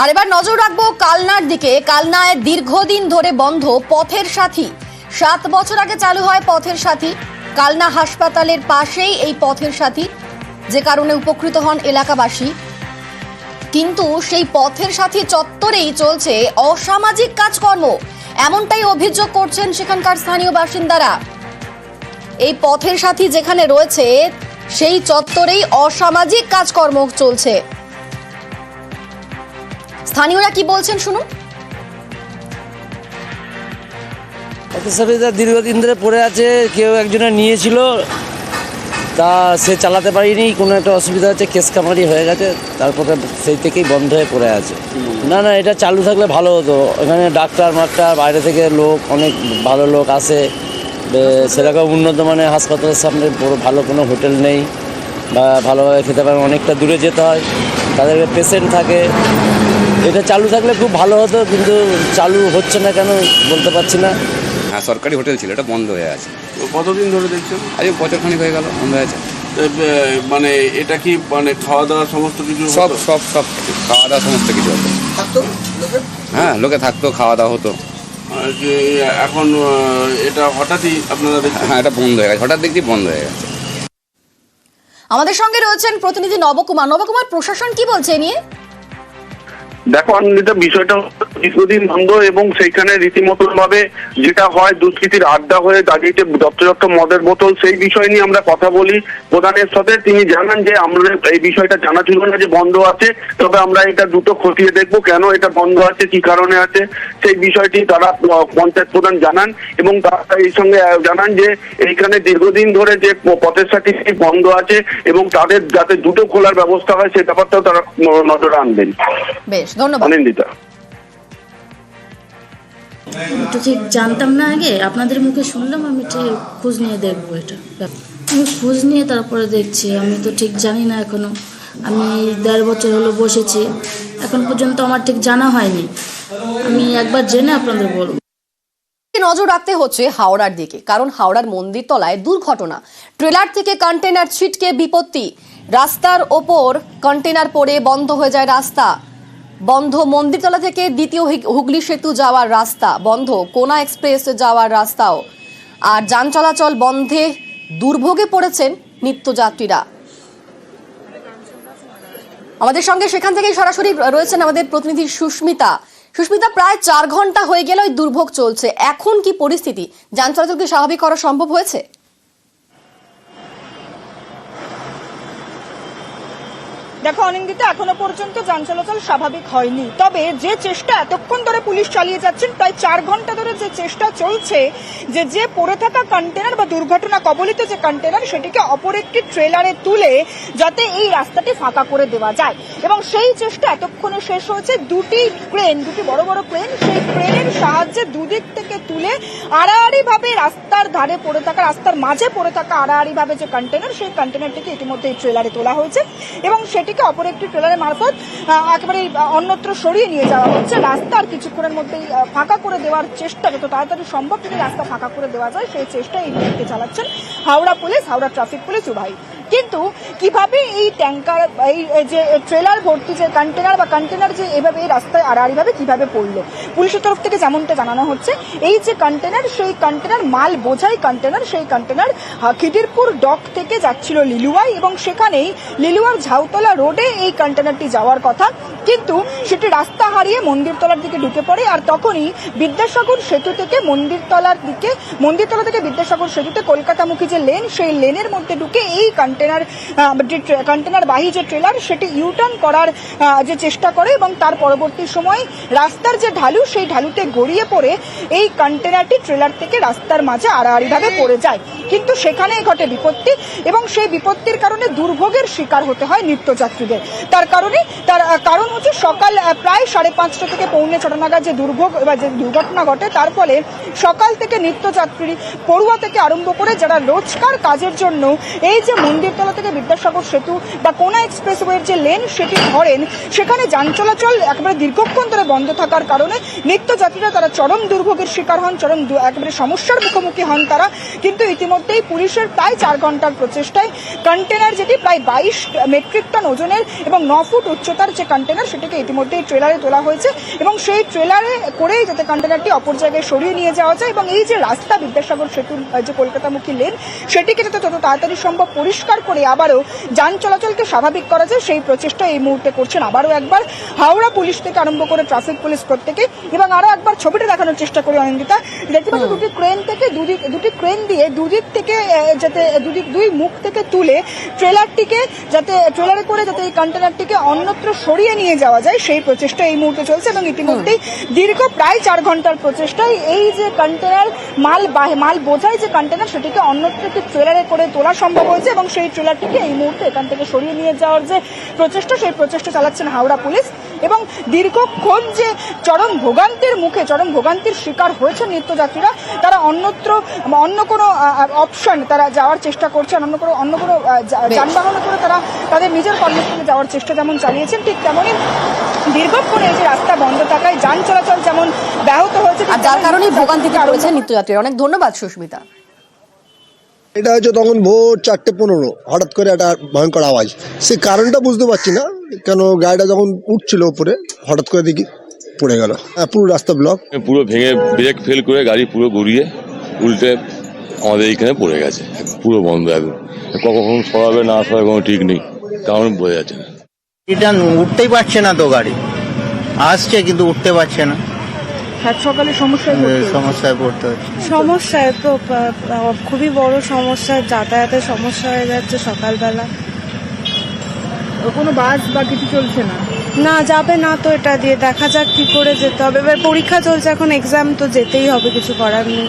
আর এবার নজর রাখবো কালনার দিকে। কালনায় দীর্ঘদিন ধরে বন্ধ পথের সাথী। 7 বছর আগে চালু হয় পথের সাথী। কালনা হাসপাতালের পাশেই এই পথের সাথী, যে কারণে উপকৃত হন এলাকাবাসী। কিন্তু সেই পথের সাথী চত্বরেই চলছে অসামাজিক কাজকর্ম, এমনটাই অভিযোগ করছেন সেখানকার স্থানীয় বাসিন্দারা। এই পথের সাথী যেখানে রয়েছে সেই চত্বরেই অসামাজিক কাজকর্ম চলছে। স্থানীয়রা কি বলছেন শুনুন। দীর্ঘদিন ধরে পড়ে আছে, কেউ একজনের নিয়েছিল, তা সে চালাতে পারিনি, কোনো একটা অসুবিধা হচ্ছে, কেস কামারি হয়ে গেছে, তারপরে সেই থেকেই বন্ধ হয়ে পড়ে আছে। না না, এটা চালু থাকলে ভালো হতো। এখানে ডাক্তার মাক্তার বাইরে থেকে লোক, অনেক ভালো লোক আসে, সেরকম উন্নত মানের হাসপাতালের সামনে বড় ভালো কোনো হোটেল নেই বা ভালোভাবে খেতে পারে, অনেকটা দূরে যেতে হয়, তাদের পেশেন্ট থাকে। এটা চালু থাকলে খুব ভালো হতো, কিন্তু চালু হচ্ছে না কেন বলতে পারছি না। হ্যাঁ, সরকারি হোটেল ছিল, এটা বন্ধ হয়ে আছে। কতদিন ধরে দেখছেন? আজ বছরখানিক হয়ে গেল বন্ধ হয়েছে। মানে এটা কি মানে খাওয়া দাওয়া সমস্ত কিছু সব সব সব কিছু, খাওয়া দাওয়া সমস্ত কিছু হতো। হ্যাঁ, লোকে থাকতো, খাওয়া দাওয়া হতো। এখন এটা হঠাৎই আপনারা দেখছেন? হ্যাঁ, এটা বন্ধ হয়ে গেছে, হঠাৎ দেখছি বন্ধ হয়ে গেছে। আমাদের সঙ্গে রয়েছেন প্রতিনিধি নবকুমার। নবকুমার, প্রশাসন কি বলছে এ নিয়ে? দেখো অনিন্দিতা, বিষয়টা দীর্ঘদিন বন্ধ এবং সেইখানে রীতিমতন ভাবে যেটা হয় দুষ্কৃতির আড্ডা হয়ে দাঁড়িয়েছে যত্র মদের বোতল, সেই বিষয় নিয়ে আমরা কথা বলি প্রধানের সাথে। তিনি জানান যে আমরা এই বিষয়টা জানা ছিল না যে বন্ধ আছে, তবে আমরা এটা দ্রুত খতিয়ে দেখবো কেন এটা বন্ধ আছে, কি কারণে আছে সেই বিষয়টি তারা পঞ্চায়েত প্রধান জানান। এবং তারা এই সঙ্গে জানান যে এইখানে দীর্ঘদিন ধরে যে পথের সাথী বন্ধ আছে এবং তাদের যাতে দ্রুত খোলার ব্যবস্থা হয় সেই ব্যাপারটাও তারা নজরে আনবেন। বেশ, ধন্যবাদ অনিন্দিতা। তো ঠিক জানতাম না, আগে আপনাদের মুখে শুনলাম, আমি ঠিক খোঁজ নিয়ে দেখবো। এটা আমি খোঁজ নিয়ে তারপরে দেখছি, আমি তো ঠিক জানি না এখনো। আমি 1.5 বছর হলো বসেছি, এখন পর্যন্ত আমার ঠিক জানা হয়নি। আমি একবার জেনে আপনাদের বলবো। নজর রাখতে হচ্ছে হাওড়ার দিকে, কারণ হাওড়ার মন্দিরতলায় দুর্ঘটনা। ট্রেলার থেকে কন্টেনার ছিটকে বিপত্তি। রাস্তার ওপর কন্টেনার পড়ে বন্ধ হয়ে যায় রাস্তা। বন্ধ মন্দিরতলা থেকে দ্বিতীয় হুগলি সেতু যাওয়ার রাস্তা, বন্ধ কোনা এক্সপ্রেস যাওয়ার রাস্তাও। আর যান চলাচল বন্ধে দুর্ভোগে পড়েছেন নিত্যযাত্রীরা। আমাদের সঙ্গে সেখান থেকেই সরাসরি রয়েছেন আমাদের প্রতিনিধি সুস্মিতা। সুস্মিতা, প্রায় 4 ঘন্টা হয়ে গেল এই দুর্ভোগ চলছে, এখন কি পরিস্থিতি? যান চলাচল কি স্বাভাবিক করা সম্ভব হয়েছে? দেখো অনিন্দিতা, এখনো পর্যন্ত যান চলাচল স্বাভাবিক হয়নি, তবে যে চেষ্টা এতক্ষণ ধরে পুলিশ চালিয়ে যাচ্ছেন, প্রায় 4 ঘন্টা ধরে যে চেষ্টা চলছে যে পড়ে থাকা কন্টেনার বা দুর্ঘটনা কবলিত যে কন্টেনার সেটিকে অপর একটি ট্রেলারে তুলে যাতে এই রাস্তাটি ফাঁকা করে দেওয়া যায়, এবং সেই চেষ্টা এতক্ষণে শেষ হয়েছে। দুটি বড় বড় ক্রেন, সেই ক্রেনের সাহায্যে দুদিক থেকে তুলে আড়াআড়ি ভাবে রাস্তার ধারে পড়ে থাকা, রাস্তার মাঝে পড়ে থাকা আড়াআড়ি ভাবে যে কন্টেনার, সেই কন্টেনারটিকে ইতিমধ্যে এই ট্রেলারে তোলা হয়েছে এবং সেটিকে অপর একটি ট্রেলারের মারফত একেবারে অন্যত্র সরিয়ে নিয়ে যাওয়া হচ্ছে। রাস্তার কিছুক্ষণের মধ্যেই ফাঁকা করে দেওয়ার চেষ্টা, যত তাড়াতাড়ি সম্ভব যদি রাস্তা ফাঁকা করে দেওয়া যায় সেই চেষ্টা এই মুহূর্তে চালাচ্ছেন Howrah police, Howrah traffic police উভয়। কিন্তু কিভাবে এই ট্যাঙ্কার, এই যে ট্রেলার ভর্তি যে কন্টেনার যে এভাবে এই রাস্তায় আড়াআড়ি ভাবে কিভাবে পড়লো, পুলিশের তরফ থেকে যেমনটা জানানো হচ্ছে, এই যে কন্টেনার, সেই কন্টেনার মাল বোঝাই কন্টেনার, সেই কন্টেনার খিদিরপুর ডক থেকে যাচ্ছিল লিলুয়ায়, এবং সেখানেই লিলুয়ার ঝাউতলা রোডে এই কন্টেনারটি যাওয়ার কথা, কিন্তু সেটি রাস্তা হারিয়ে মন্দিরতলার দিকে ঢুকে পড়ে। আর তখনই বিদ্যাসাগর সেতু থেকে মন্দিরতলা থেকে বিদ্যাসাগর সেতুতে কলকাতামুখী যে লেন, সেই লেনের মধ্যে ঢুকে এই কন্টেনার বাহী যে ট্রেলার সেটি ইউটার্ন করার যে চেষ্টা করে, এবং তার পরবর্তী সময় রাস্তার যে ঢালু, সেই ঢালুতে গড়িয়ে পড়ে এই কন্টেনারটি ট্রেলার থেকে রাস্তার মাঝে আড়াআড়িভাবে পড়ে যায়। কিন্তু সেখানেই ঘটে বিপত্তি, এবং সেই বিপত্তির কারণে দুর্ভোগের শিকার হতে হয় নিত্যযাত্রীদের। তার কারণ হচ্ছে সকাল প্রায় 5:30 থেকে 6:45 নাগাদ যে দুর্ঘটনা ঘটে, তার ফলে সকাল থেকে নিত্যযাত্রী, পড়ুয়া থেকে আরম্ভ করে যারা রোজকার কাজের জন্য এই যে মন্দিরতলা জামতলা থেকে বিদ্যাসাগর সেতু বা কোনা এক্সপ্রেসওয়ের যে লেন সেটি ধরেন, সেখানে যান চলাচল একেবারে দীর্ঘক্ষণ ধরে বন্ধ থাকার কারণে নিত্যযাত্রীরা তারা চরম দুর্ভোগের শিকার হন, একেবারে সমস্যার মুখোমুখি হন তারা। কিন্তু ইতিমধ্যেই পুলিশের প্রায় 4 ঘন্টার প্রচেষ্টায় কন্টেনার, যেটি প্রায় 22 মেট্রিক টন ওজনের এবং 9 ফুট উচ্চতার যে কন্টেনার, সেটিকে ইতিমধ্যেই ট্রেলারে তোলা হয়েছে এবং সেই ট্রেলারে করেই যাতে কন্টেনারটি অপর জায়গায় সরিয়ে নিয়ে যাওয়া যায় এবং এই যে রাস্তা বিদ্যাসাগর সেতুর যে কলকাতামুখী লেন, সেটিকে যাতে তত তাড়াতাড়ি সম্ভব পরিষ্কার করে আবারও যান চলাচলকে স্বাভাবিক করা যায়, সেই প্রচেষ্টা এই মুহূর্তে করছেন আবারও একবার হাওড়া পুলিশ থেকে আরম্ভ করে ট্রাফিক পুলিশ প্রত্যেকে। এবং আরো একবার ছবিটা দেখানোর চেষ্টা করি অনিন্দিতা, দেখতে পাচ্ছি দুটি ক্রেন থেকে দুটি ক্রেন দিয়ে দুদিক থেকে যাতে দুই মুখ থেকে তুলে ট্রেলারটিকে যাতে ট্রেলারে করে যাতে এই কন্টেনারটিকে অন্যত্র সরিয়ে নিয়ে যাওয়া যায়, সেই প্রচেষ্টা এই মুহূর্তে চলছে। এবং ইতিমধ্যেই দীর্ঘ প্রায় 4 ঘন্টার প্রচেষ্টায় এই যে কন্টেনার মাল বোঝাই যে কন্টেনার, সেটিকে অন্যত্র একটি ট্রেলারে করে তোলা সম্ভব হয়েছে এবং সেই ট্রেলারটিকে এই মুহূর্তে এখান থেকে সরিয়ে নিয়ে যাওয়ার যে প্রচেষ্টা, সেই প্রচেষ্টা চালাচ্ছেন হাওড়া পুলিশ। এবং দীর্ঘক্ষণ যে চরম ভোগান্তির শিকার হয়েছেন নিত্যযাত্রীরা, তারা অন্যত্র অন্য কোনো অপশন তারা যাওয়ার চেষ্টা করছেন, অন্য কোনো যানবাহনে করে তারা তাদের নিজের কর্মস্থলে যাওয়ার চেষ্টা যেমন চালিয়েছেন, ঠিক তেমনই দীর্ঘক্ষণ এই যে রাস্তা বন্ধ থাকায় যান চলাচল যেমন ব্যাহত হয়েছে, আর যার কারণেই ভোগান্তিতে পড়েছেন নিত্যযাত্রীরা। অনেক ধন্যবাদ সুস্মিতা। এটা হচ্ছে তখন ভোর 4:15 হঠাৎ করে একটা ভয়ঙ্কর আওয়াজ, সে কারণটা বুঝতে পারছি না কেন। গাড়িটা যখন উঠছিল উপরে হঠাৎ করে দেখি পড়ে গেল, পুরো রাস্তা ব্লক, পুরো ভেঙে ব্রেক ফেল করে গাড়ি পুরো গড়িয়ে উল্টে আমাদের এইখানে পড়ে গেছে, পুরো বন্ধ একদম। কখন সরাবে না সরাবে কোনো ঠিক নেই, কারণ বোঝা যাচ্ছে না। এটা উঠতেই পারছে না তো, গাড়ি আসছে কিন্তু উঠতে পারছে না, সকালে সমস্যায় পড়তে হচ্ছে। সমস্যায় তো খুবই বড় সমস্যা, যাতায়াতের সমস্যা হয়ে যাচ্ছে সকালবেলা। কোনো বাস বা কিছু চলছে না? না, যাবে না তো, এটা দিয়ে দেখা যাক কি করে যেতে হবে। এবার পরীক্ষা চলছে, এখন এক্সাম, তো যেতেই হবে, কিছু করার নেই।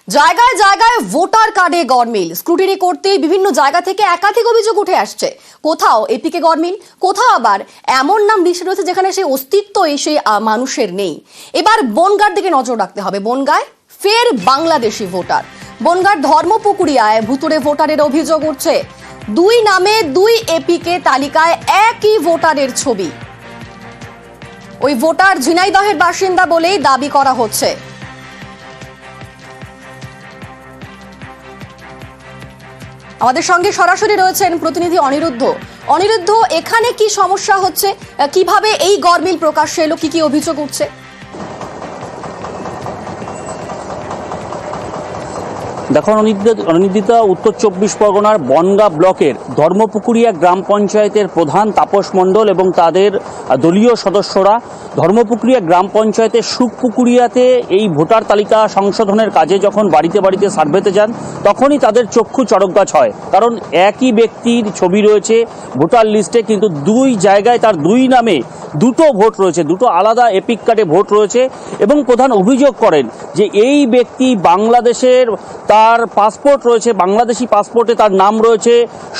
জায়গায় জায়গায় ভোটার কার্ডে গরমিল, স্ক্রুটিনি করতেই বিভিন্ন জায়গা থেকে একাধিক অভিযোগ উঠে আসছে। কোথাও এপিকে গরমিল, কোথাও আবার এমন নাম লিস্টে রয়েছে যেখানে সেই অস্তিত্ব সেই মানুষের নেই। এবার বনগাঁর দিকে নজর রাখতে হবে। বনগাঁয় ফের বাংলাদেশি ভোটার। বনগাঁর ধর্মপুকুরিয়ায় ভুতুড়ে ভোটারের অভিযোগ উঠছে। 2 নামে 2 এপিকে তালিকায় একই ভোটারের ছবি। ওই ভোটার ঝিনাইদহের বাসিন্দা বলেই দাবি করা হচ্ছে। আমাদের সঙ্গে সরাসরি রয়েছেন প্রতিনিধি অনিরুদ্ধ। এখানে কি সমস্যা হচ্ছে, কিভাবে এই গরমিল প্রকাশ্যে এলো, কি অভিযোগ উঠছে? দেখুন অনিন্দিতা, উত্তর 24 পরগনার বনগাঁ ব্লকের ধর্মপুকুরিয়া গ্রাম পঞ্চায়েতের প্রধান তাপস মণ্ডল এবং তাদের দলীয় সদস্যরা ধর্মপুকুরিয়া গ্রাম পঞ্চায়েতের সুখপুকুরিয়াতে এই ভোটার তালিকা সংশোধনের কাজে যখন বাড়িতে বাড়িতে সার্ভেতে যান, তখনই তাদের চক্ষু চড়কগাছ হয়। কারণ একই ব্যক্তির ছবি রয়েছে ভোটার লিস্টে, কিন্তু 2 জায়গায় তার 2 নামে 2টো ভোট রয়েছে, 2টো আলাদা এপিক কার্ডে ভোট রয়েছে। এবং প্রধান অভিযোগ করেন যে এই ব্যক্তি বাংলাদেশের, তার পাসপোর্ট রয়েছে, বাংলাদেশি পাসপোর্টে তার নাম রয়েছে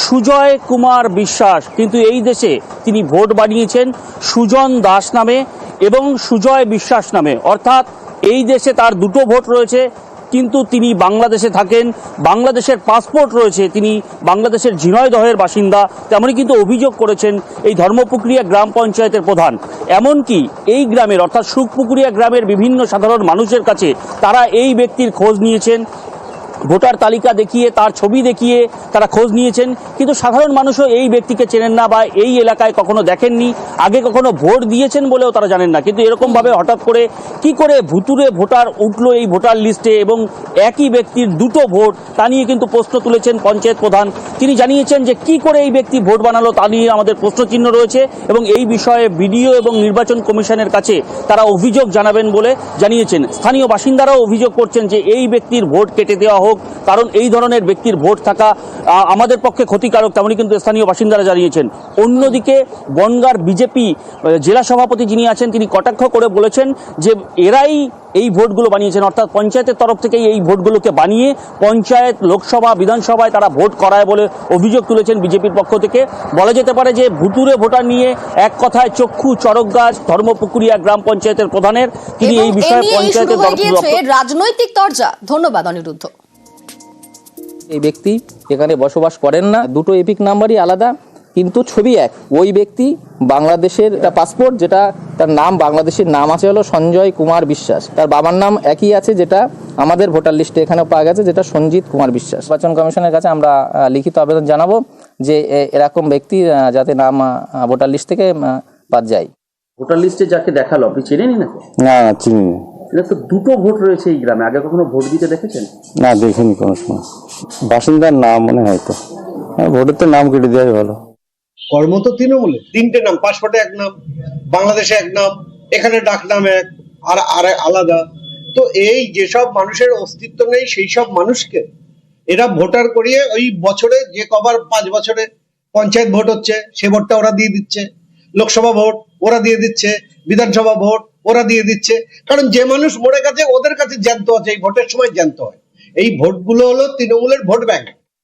সুজয় কুমার বিশ্বাস, কিন্তু এই দেশে তিনি ভোট বানিয়েছেন সুজন দাস নামে এবং সুজয় বিশ্বাস নামে। অর্থাৎ এই দেশে তার 2টো ভোট রয়েছে, কিন্তু তিনি বাংলাদেশে থাকেন, বাংলাদেশের পাসপোর্ট রয়েছে, তিনি বাংলাদেশের ঝিনাইদহের বাসিন্দা। তেমনই কিন্তু অভিযোগ করেছেন এই ধর্মপুকুরিয়া গ্রাম পঞ্চায়েতের প্রধান। এমনকি এই গ্রামের অর্থাৎ সুখপুকুরিয়া গ্রামের বিভিন্ন সাধারণ মানুষের কাছে তারা এই ব্যক্তির খোঁজ নিয়েছেন, ভোটার তালিকা দেখিয়ে, তার ছবি দেখিয়ে তারা খোঁজ নিয়েছেন, কিন্তু সাধারণ মানুষও এই ব্যক্তিকে চেনেন না বা এই এলাকায় কখনো দেখেননি, আগে কখনো ভোট দিয়েছেন বলেও তারা জানেন না। কিন্তু এরকমভাবে হঠাৎ করে কি করে ভুতুরে ভোটার উঠলো এই ভোটার লিস্টে এবং একই ব্যক্তির 2টো ভোট, তা নিয়ে কিন্তু প্রশ্ন তুলেছেন পঞ্চায়েত প্রধান। তিনি জানিয়েছেন যে কি করে এই ব্যক্তি ভোট বানালো তা নিয়ে আমাদের প্রশ্নচিহ্ন রয়েছে এবং এই বিষয়ে বিডিও এবং নির্বাচন কমিশনের কাছে তারা অভিযোগ জানাবেন বলে জানিয়েছেন। স্থানীয় বাসিন্দারাও অভিযোগ করছেন যে এই ব্যক্তির ভোট কেটে দেওয়া হোক, কারণ এই ধরনের ব্যক্তির ভোট থাকা আমাদের পক্ষে ক্ষতিকারক, তেমনই কিন্তু স্থানীয় বাসিন্দারা জানিয়েছেন। অন্যদিকে বনগাঁর বিজেপি জেলা সভাপতি যিনি আছেন তিনি কটাক্ষ করে বলেছেন যে এরাই এই ভোটগুলো বানিয়েছেন, অর্থাৎ পঞ্চায়েতের তরফ থেকেই এই ভোটগুলোকে বানিয়ে পঞ্চায়েত, লোকসভা, বিধানসভায় তারা ভোট করায় বলে অভিযোগ তুলেছেন বিজেপির পক্ষ থেকে। বলা যেতে পারে যে ভুতুরে ভোটার নিয়ে এক কথায় চক্ষু চড়কগাছ ধর্মপুকুরিয়া গ্রাম পঞ্চায়েতের প্রধানের। তিনি এই বিষয়ে পঞ্চায়েতের রাজনৈতিক তরজা। ধন্যবাদ অনিরুদ্ধ। এই ব্যক্তি এখানে বসবাস করেন না, দুটো এপিক নাম্বারই আলাদা, কিন্তু ছবি এক। ওই ব্যক্তি বাংলাদেশের একটা পাসপোর্ট, যেটা তার নাম বাংলাদেশের নাম আছে হলো সঞ্জয় কুমার বিশ্বাস, তার বাবার নাম একই আছে যেটা আমাদের ভোটার লিস্টে এখানেও পাওয়া গেছে, যেটা সঞ্জিত কুমার বিশ্বাস। নির্বাচন কমিশনের কাছে আমরা লিখিত আবেদন জানাবো যে এরকম ব্যক্তি যাতে নাম ভোটার লিস্ট থেকে বাদ যায়। ভোটার লিস্টে যাকে দেখালো আপনি চেনেন না? না চিনি না। এটা তো দুটো ভোট রয়েছে এই গ্রামে, আগে কখনো ভোট দিতে দেখেছেন? না দেখিনি কোনো সময়। বাসিন্দার নাম মনে হয়তো, ভোটের তো নাম কেটে দেওয়াই ভালো। কর্ম তো তৃণমূলে, তিনটে নাম, পাসপোর্টে এক নাম, বাংলাদেশে এক নাম, এখানে ডাক নাম এক আর আলাদা। তো এই যেসব মানুষের অস্তিত্ব নেই সেই সব মানুষকে এরা ভোটার করিয়ে ওই বছরে যে কবার 5 বছরে পঞ্চায়েত ভোট হচ্ছে সে ভোটটা ওরা দিয়ে দিচ্ছে, লোকসভা ভোট ওরা দিয়ে দিচ্ছে, বিধানসভা ভোট ওরা দিয়ে দিচ্ছে। কারণ যে মানুষ মরে গেছে ওদের কাছে জ্যান্ত আছে, এই ভোটের সময় জ্যান্ত হয়। এই ভোটগুলো হলো তৃণমূলের ভোট ব্যাংক।